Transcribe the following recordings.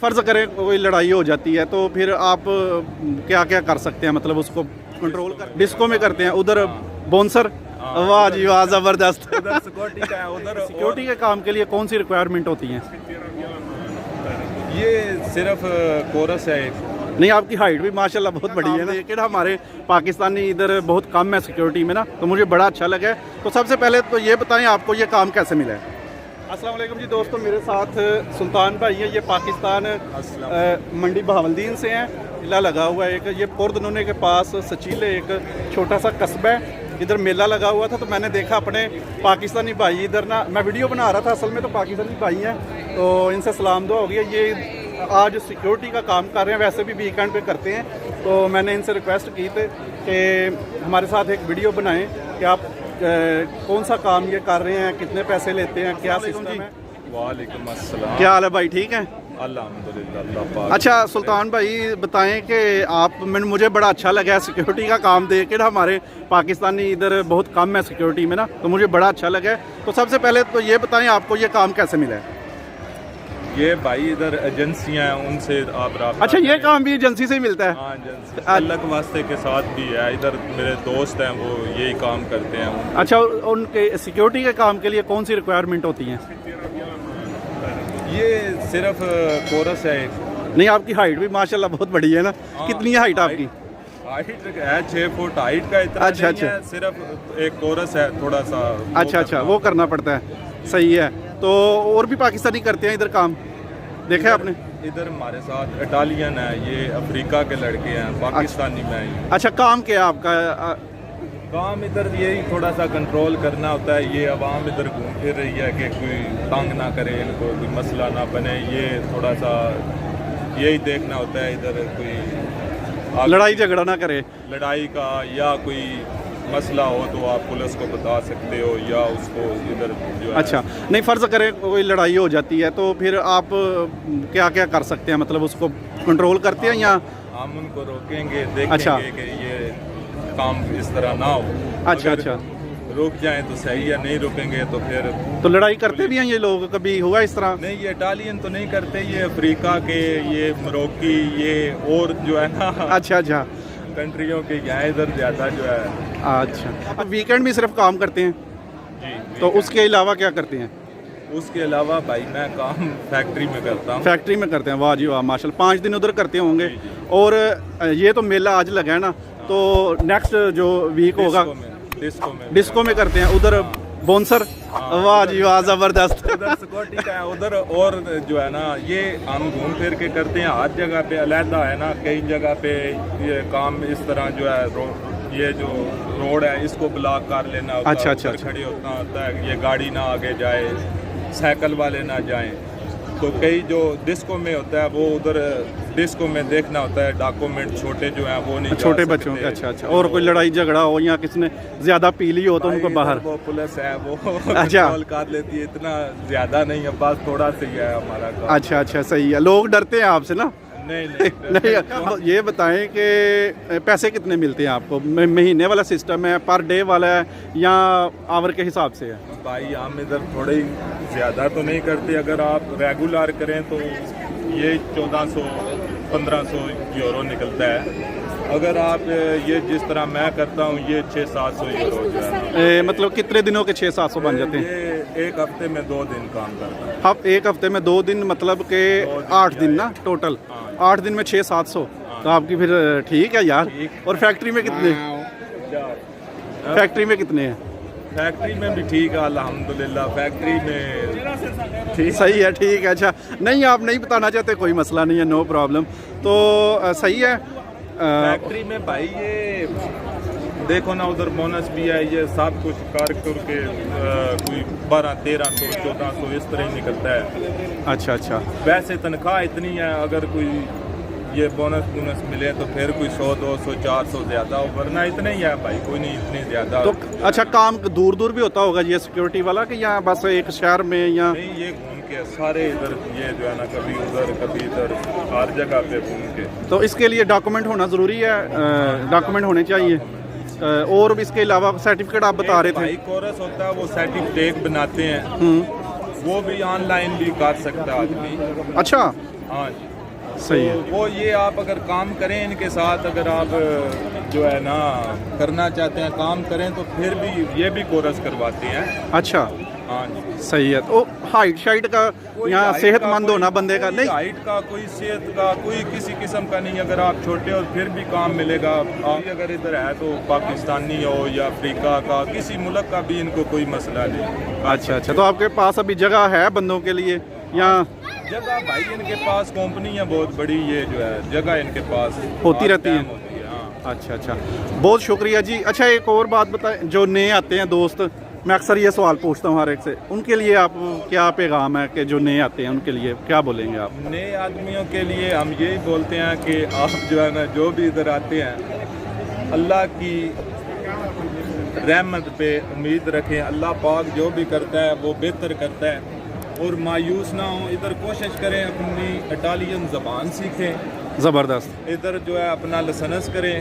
फ़र्ज़ करें कोई लड़ाई हो जाती है तो फिर आप क्या क्या कर सकते हैं, मतलब उसको कंट्रोल कर? डिस्को में करते हैं, उधर बाउंसर। वाह जी वाह, ज़बरदस्त। सिक्योरिटी के काम के लिए कौन सी रिक्वायरमेंट होती हैं? ये सिर्फ कोरस है। नहीं, आपकी हाइट भी माशाल्लाह बहुत बड़ी है ना, लेकिन हमारे पाकिस्तानी इधर बहुत कम है सिक्योरिटी में ना, तो मुझे बड़ा अच्छा लगा है। तो सबसे पहले तो ये बताएं आपको ये काम कैसे मिला है? अस्सलाम वालेकुम जी दोस्तों, मेरे साथ सुल्तान भाई हैं, ये पाकिस्तान मंडी बहावलदीन से हैं। किला लगा हुआ है एक, ये पोरदनोने के पास सचीले एक छोटा सा कस्बा है, इधर मेला लगा हुआ था तो मैंने देखा अपने पाकिस्तानी भाई इधर ना, मैं वीडियो बना रहा था, असल में तो पाकिस्तानी भाई हैं तो इनसे सलाम दुआ हो गया। ये आज सिक्योरिटी का काम कर रहे हैं, वैसे भी वीकेंड पे करते हैं, तो मैंने इनसे रिक्वेस्ट की थी कि हमारे साथ एक वीडियो बनाएं कि आप कौन सा काम ये कर रहे हैं, कितने पैसे लेते हैं, क्या सिस्टम है। वालेकुम अस्सलाम। क्या हाल है भाई, ठीक है? अल्हम्दुलिल्लाह। अच्छा सुल्तान भाई बताएं कि आप, मुझे बड़ा अच्छा लगा है सिक्योरिटी का काम देख के ना, हमारे पाकिस्तानी इधर बहुत कम है सिक्योरिटी में ना, तो मुझे बड़ा अच्छा लगा है। तो सबसे पहले तो ये बताएं आपको ये काम कैसे मिला है? ये भाई इधर एजेंसियां हैं, उनसे आप राब्ता। अच्छा, ये काम भी एजेंसी से ही मिलता है? हाँ, एजेंसी अलग वास्ते के साथ भी है। इधर मेरे दोस्त हैं, वो यही काम करते हैं। अच्छा, उनके सिक्योरिटी के काम के लिए कौन सी रिक्वायरमेंट होती है? ये सिर्फ कोरस है। नहीं, आपकी हाइट भी माशाल्लाह बहुत बड़ी है ना। कितनी है हाइट आपकी? हाइट है 6 फुट हाइट का, इतना अच्छा, नहीं है, सिर्फ एक कोरस है थोड़ा सा। अच्छा, वो करना पड़ता है, सही है। तो और भी पाकिस्तानी करते हैं इधर काम, देखा है आपने? इधर हमारे साथ इटालियन है, ये अफ्रीका के लड़के हैं, पाकिस्तानी में हैं। अच्छा, काम क्या है आपका? काम इधर यही थोड़ा सा कंट्रोल करना होता है। ये आवाम इधर घूम फिर रही है कि कोई तंग ना करे इनको, कोई मसला ना बने, ये थोड़ा सा यही देखना होता है। इधर कोई लड़ाई झगड़ा ना करे, लड़ाई का या कोई मसला हो तो आप पुलिस को बता सकते हो, या उसको इधर जो है। अच्छा, नहीं फ़र्ज़ करें कोई लड़ाई हो जाती है तो फिर आप क्या क्या कर सकते हैं, मतलब उसको कंट्रोल करते हैं या? हम उनको रोकेंगे, देखेंगे अच्छा। कि ये काम इस तरह ना हो। अच्छा, रुक जाएं तो सही है, नहीं रुकेंगे तो फिर। तो लड़ाई करते भी हैं ये लोग? कभी हुआ इस तरह? नहीं, ये इटालियन तो नहीं करते, ये अफ्रीका के, ये मोरक्की, ये और जो है ना अच्छा कंट्रियों के यहाँ इधर ज़्यादा जो है। अच्छा, अब वीकेंड में सिर्फ काम करते हैं जी, तो उसके अलावा क्या करते हैं? उसके अलावा भाई मैं काम फैक्ट्री में करता हूँ। फैक्ट्री में करते हैं, वाह जी वाह माशाल्लाह। 5 दिन उधर करते होंगे। और ये तो मेला आज लगा है ना, तो नेक्स्ट जो वीक होगा डिस्को में करते हैं, उधर बाउंसर। वाह जी वाह, ज़बरदस्त। उधर सिक्योरिटी का है उधर, और जो है ना ये हम घूम फिर के करते हैं। हर जगह पे अलहदा है ना, कई जगह पे ये काम इस तरह जो है, ये जो रोड है इसको ब्लॉक कर लेना होता है। अच्छा। खड़ी होता होता है, ये गाड़ी ना आगे जाए, साइकिल वाले ना जाएं। तो कई जो डिस्को में होता है वो उधर डिस्को में देखना होता है, डॉक्यूमेंट छोटे जो हैं वो नहीं, छोटे बच्चों के। अच्छा, और कोई लड़ाई झगड़ा हो या किसी ने ज़्यादा पी ली हो तो उनको बाहर। वो पुलिस है, वो अच्छा कॉल कर लेती है। इतना ज़्यादा नहीं है, बस थोड़ा सा ही है हमारा काम। अच्छा, सही है। लोग डरते हैं आपसे ना? नहीं, ये बताएं कि पैसे कितने मिलते हैं आपको? महीने वाला सिस्टम है, पर डे वाला है, या आवर के हिसाब से है? भाई हम इधर थोड़े ही ज़्यादा तो नहीं करते। अगर आप रेगुलर करें तो ये 1400-1500 यूरो निकलता है। अगर आप ये जिस तरह मैं करता हूँ, ये 600-700 यूरो जो है। मतलब कितने दिनों के 600-700 बन जाते हैं? ये एक हफ्ते में 2 दिन काम करता है। अब एक हफ्ते में 2 दिन, मतलब के 8 दिन ना टोटल। 8 दिन में 600-700, तो आपकी फिर ठीक है यार। और फैक्ट्री में कितने? फैक्ट्री में कितने हैं? फैक्ट्री में भी ठीक है अल्हम्दुलिल्लाह। फैक्ट्री में ठीक, सही है, ठीक है। अच्छा, नहीं आप नहीं बताना चाहते, कोई मसला नहीं है, नो प्रॉब्लम। तो सही है। फैक्ट्री में भाई ये देखो ना, उधर बोनस भी है, ये सब कुछ कर के कोई 1200-1300-1400 इस तरह ही निकलता है। अच्छा। वैसे तनख्वाह इतनी है, अगर कोई ये बोनस मिले तो फिर कोई 100-200-400 ज़्यादा हो, वरना इतने ही है भाई, कोई नहीं इतनी ज़्यादा। तो अच्छा, काम दूर भी होता होगा ये सिक्योरिटी वाला, कि यहाँ बस एक शहर में या? नहीं, ये घूम के सारे इधर, ये जो है ना कभी उधर कभी इधर, हर जगह पे घूम के। तो इसके लिए डॉक्यूमेंट होना ज़रूरी है? डॉक्यूमेंट होने चाहिए। और भी इसके अलावा सर्टिफिकेट आप बता रहे थे? भाई कोरस होता है, वो सर्टिफिकेट बनाते हैं, वो भी ऑनलाइन भी कर सकता है आदमी। अच्छा, हाँ जी। सही तो है। वो ये आप अगर काम करें इनके साथ, अगर आप जो है ना करना चाहते हैं काम करें, तो फिर भी ये भी कोर्स करवाते हैं। अच्छा, हाँ जी। सही है। तो हाइट शाइट का यहाँ हाइट सेहतमंद का होना बंदे का कोई नहीं? हाइट का, कोई सेहत का, कोई किसी किस्म का नहीं। अगर आप छोटे हो फिर भी काम मिलेगा। आप अगर इधर है तो पाकिस्तानी हो या अफ्रीका का, किसी मुल्क का भी इनको कोई मसला नहीं। अच्छा अच्छा, तो आपके पास अभी जगह है बंदों के लिए यहाँ? जगह भाई इनके पास कंपनी है बहुत बड़ी, ये जो है जगह इनके पास होती रहती है। होती है, हाँ। अच्छा अच्छा, बहुत शुक्रिया जी। अच्छा, एक और बात बताएं, जो नए आते हैं दोस्त, मैं अक्सर ये सवाल पूछता हूँ हर एक से, उनके लिए आप क्या पैगाम है कि जो नए आते हैं उनके लिए क्या बोलेंगे आप? नए आदमियों के लिए हम यही बोलते हैं कि आप जो है ना, जो भी इधर आते हैं, अल्लाह की रहमत पे उम्मीद रखें। अल्लाह पाक जो भी करता है वो बेहतर करता है, और मायूस ना हो। इधर कोशिश करें अपनी इटालियन ज़बान सीखें, ज़बरदस्त। इधर जो है अपना लसनस करें,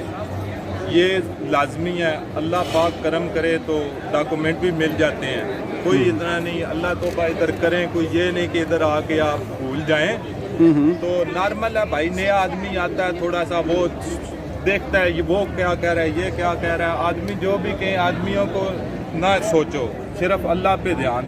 ये लाजमी है। अल्लाह पाक करम करे तो डॉक्यूमेंट भी मिल जाते हैं। कोई इतना नहीं, अल्लाह तौबा इधर करें, कोई ये नहीं कि इधर आके आप भूल जाएं। तो नॉर्मल है भाई, नया आदमी आता है थोड़ा सा वो देखता है ये वो क्या कह रहा है, ये क्या कह रहा है। आदमी जो भी कहे, आदमियों को ना सोचो, सिर्फ अल्लाह पे ध्यान